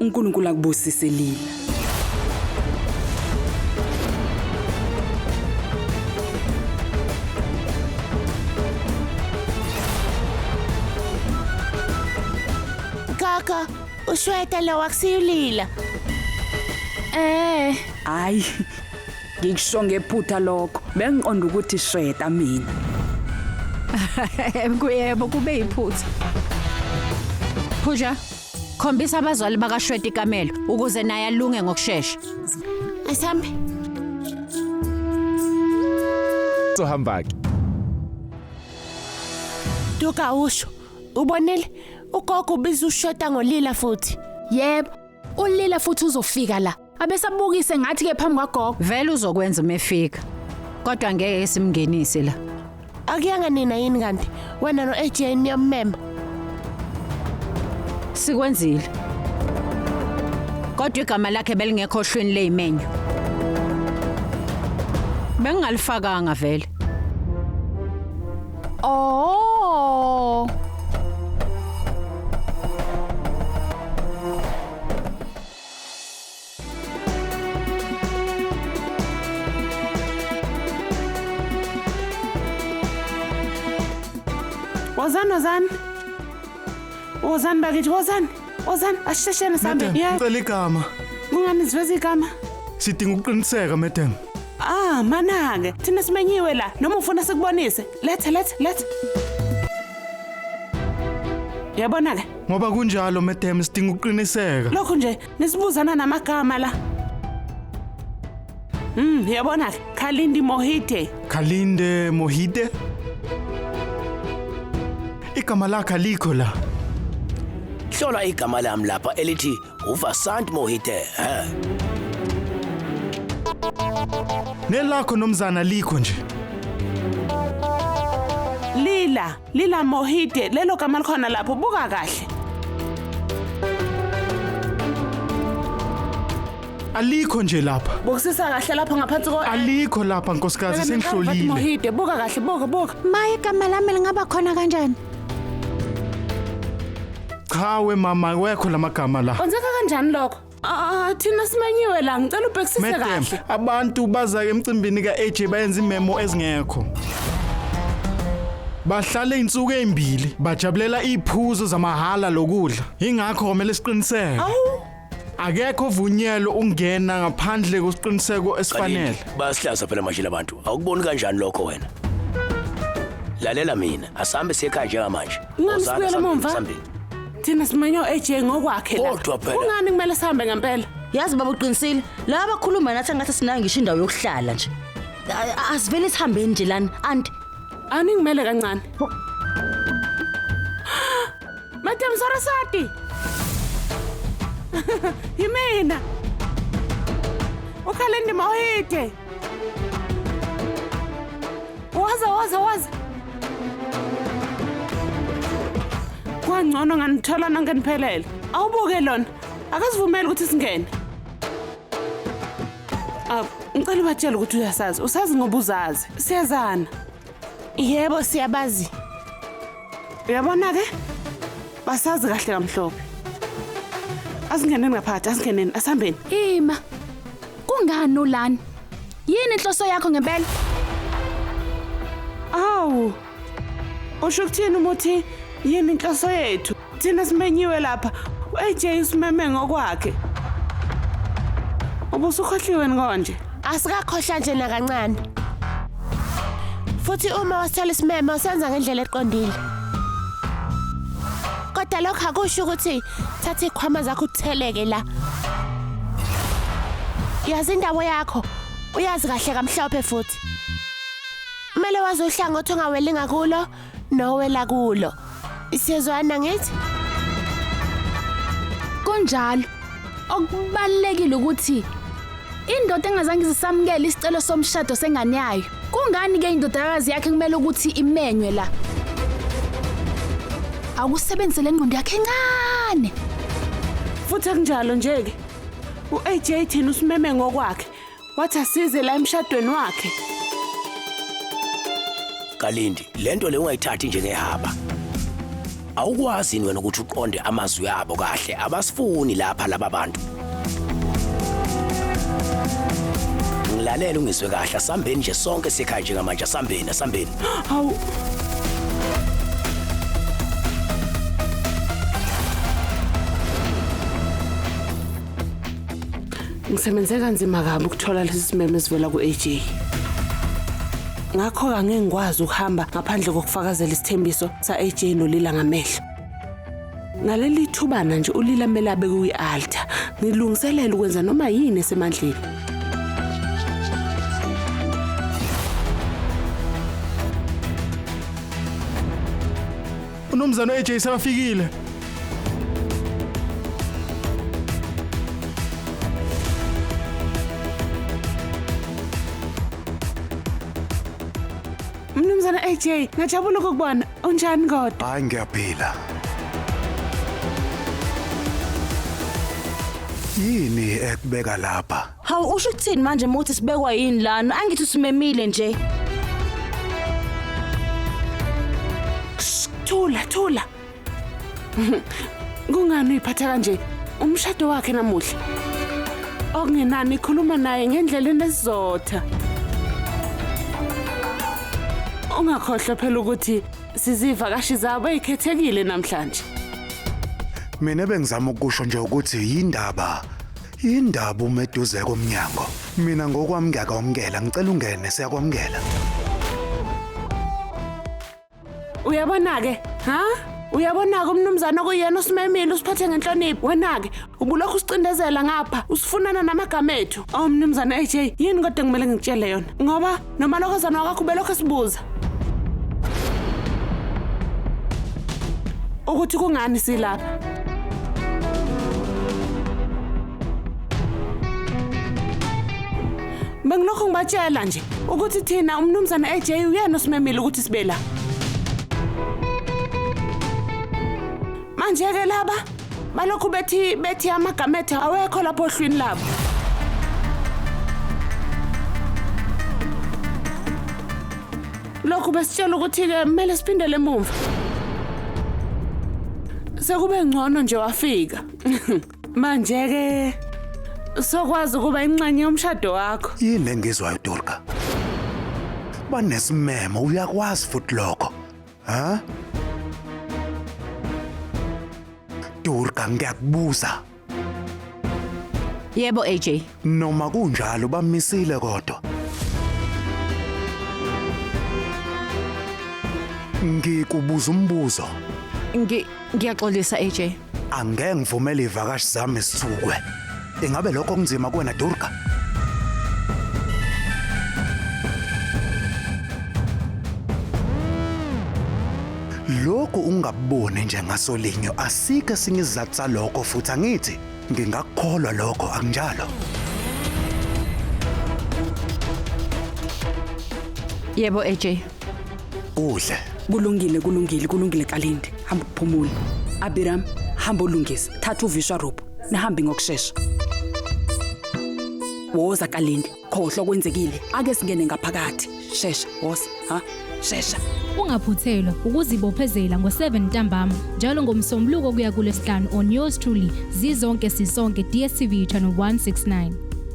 uNkulunkulu akubusise Lila. Kaka, ushweta lo wakusiyulila. Hayi. Ngikusho ngephutha lokho. Bengiqonda ukuthi Shweta mina. Kuyebo kube iphutha. Phuja, khombisa abazali bakaShweta ikamelo ukuze naye alunge ngokusheshsha. Asambe. Sohamba ke. Duka usho. Ubonile ugogo ubiza uShweta ngoLila futhi. Yebo, uLila futhi uzofika la. Abesabukise ngathi ke phambi kwagogo. Vele uzokwenza umefika. Kodwa ngeke simngenise la. Akuyanga nina yini kanti? Wena no AJ niyamema. Sikwenzile. Kodwa igama lakhe belingekho ohlwini lezimenyu. Bengalifakanga vele. Oh. Wozani bakithi, wozani, asisheshene sambe. Ngicela igama. Kungani siveza igama? Sidinga ukuqiniseka, madam. Manake, thina simenyiwe la, noma ufuna sikubonise. Letha. Yabona ke? Ngoba kunjalo, madam, sidinga ukuqiniseka. Lokho nje, nisibuzana namagama la. Yabona ke? Khalindi Mohite. Khalinde Mohite? Igama lakhe alikho la. Hlola igama lami lapha elithi uVasant Mohite, Nelakho nomzana alikho nje. Lila Mohite, lelo gama likhona lapho, buka kahle. Alikho nje lapha. Bukisisa kahle lapho ngaphansi ko. Alikho lapha nkosikazi sengihlolile. Mohite, buka kahle, buka. Maye igama lami lingaba khona kanjani? Chawe mama wekho lamagama la. Kwenzeka kanjani lokho? Thina simenyiwe la, ngicela ubhekisise kahle. Abantu baza emcimbini kaAJ bayenza imemo ezingekho. Bahlala izinsuku ezimbili, bajabulela iphuzo zamahala lokudla. Ingakho kumele siqiniseke. Akekho vunyelo ungena ngaphandle kwesiqiniseko esifanele. Basihlaza phela manje labantu. Awukuboni kanjani lokho wena? Lalela mina, asambe sekhaya njengamanje. Ungasibuyela momva. Thina simenyo AJ ngokwakhe la. Kungani kumele sihambe ngempela? Yazi baba uqinisile, la abakhuluma nathi ngathi sinayo ngisho indawo yokuhlala nje. Asivele sihambeni nje lana, anti. Ani ngimele kancane. Madam Sarasati. Yimina. Ukhalindi Mohite. Waza. Kwangcono nganithola nangeniphelele. Awubuke lona. Akasivumeli ukuthi singene. Ngicela ubatshele ukuthi uyasazi. Usazi ngoba uzazi. Siyazana. Yebo siyabazi. Uyabona ke? Basazi kahle kamhlophe. Asingeneni ngaphakathi, asingeneni, asihambeni. Ima. Kungani ulani? Yini inhloso yakho ngempela? Usho ukuthini umuthi yini inhloso yethu? Thina simenyiwe lapha. AJ usimeme ngokwakhe. Ubusukhohliwe ngonje. Asikakhohla nje nakancane. Futhi uma wasithola isimeme usenza ngendlela eqondile. Kodwa lokho akusho ukuthi thatha ikhwama zakho utheleke la. Yazi indawo yakho. Uyazi kahle kamhlophe futhi. Kumele wazi uhlangothi ongaweli ngakulo nowela kulo. Isizwana ngithi? Kunjalo. Okubalekile ukuthi indoda engazange zisamukele isicelo somshado sengane yayo. Kungani ke indodakazi yakhe kumele ukuthi imenywe la? Awusebenzele ingqondo yakhe encane. Futhi akunjalo nje ke. uAJ thina usimeme ngokwakhe. Wathi asize la emshadweni wakhe. Kalindi, lento le ungayithathi njengehaba. awukwazi wena ukuthi uqonde amazwi yabo kahle abasifuni lapha laba bantu ngilalela ungizwe kahle asambeni nje sonke sekhaya njengamanje asambeni Hawu. Ngisebenze kanzima kabi ukuthola lesi simeme sivela ku-AJ. Ngakho angeke ngikwazi ukuhamba ngaphandle kokufakazela isithembiso sa-AJ noLila ngamehlo. Ngaleli thubana nje uLila kumele abe kuyi-altar. Ngilungiselela ukwenza noma yini esemandleni. Unomzana AJ sebafikile. Mnumzana AJ, ngajabula ukukubona. Unjani kodwa? Hayi ngiyaphila. Yini ekubeka lapha? Hawu usho ukuthini manje muthi sibekwa yini lana? Angithi simemile nje. Thula. Kungani uyiphatha kanje? Umshado wakhe namuhla. Okungenani ikhuluma naye ngendlela enesizotha. Ungakhohlwa phela ukuthi sizivakashi zabo ezikhethekile namhlanje. Mina bengizama ukusho nje ukuthi yindaba umeduze komnyango. Mina ngokwami ngiyakwamukela, ngicela ungene siyakwamukela. Uyabona ke, ha? Uyabona umnumzana okuyena osimemile usiphathe ngenhlonipho. Wena ke ubulokhu usicindezela ngapha, usifunana namagama ethu. Mnumzana AJ, yini kodwa kumele ngitshele yona? Ngoba noma lokozana wakho belokho esibuza. Ukuthi kungani silapha? Bengilokho ngibatshela nje ukuthi thina umnumzana AJ uyena osimemile ukuthi sibe la. Manje ke laba balokhu bethi amagama ethu awekho lapho ohlwini labo. Lokhu besitshela ukuthi ke kumele siphindele emuva. Sekube ngcono nje wafika. Manje ke sokwazi ukuba ingxenye yomshado wakho. Yini engizwayo Durga? Banesimemo uyakwazi futhi lokho. Ha? Durga ngiyakubuza. Yebo AJ. Noma kunjalo bamisile kodwa. Ngikubuza umbuzo. Ngiyaxolisa AJ. Angeke ngivumele ivakashi zami sithukwe. Ingabe lokho kunzima kuwena Durga? Lokho ungaboni njengasolinyo asike singizathu salokho futhi angithi ngingakukholwa lokho akunjalo. Yebo AJ. Kuhle. Kulungile Kalindi. Hamba uphumule. Abiram, hamba ulungise. Thatha uviswa rope. Nihambe ngokusheshsha. Woza Kalindi, khohlwa kwenzekile. Ake singene ngaphakathi. Shesha, woza, ha? Shesha. Ungaphuthelwa ukuzibophezela ngo7 ntambama njalo ngomsombuluko kuya kuLesihlanu on yours truly Zizonke Sisonke DStv channel 169.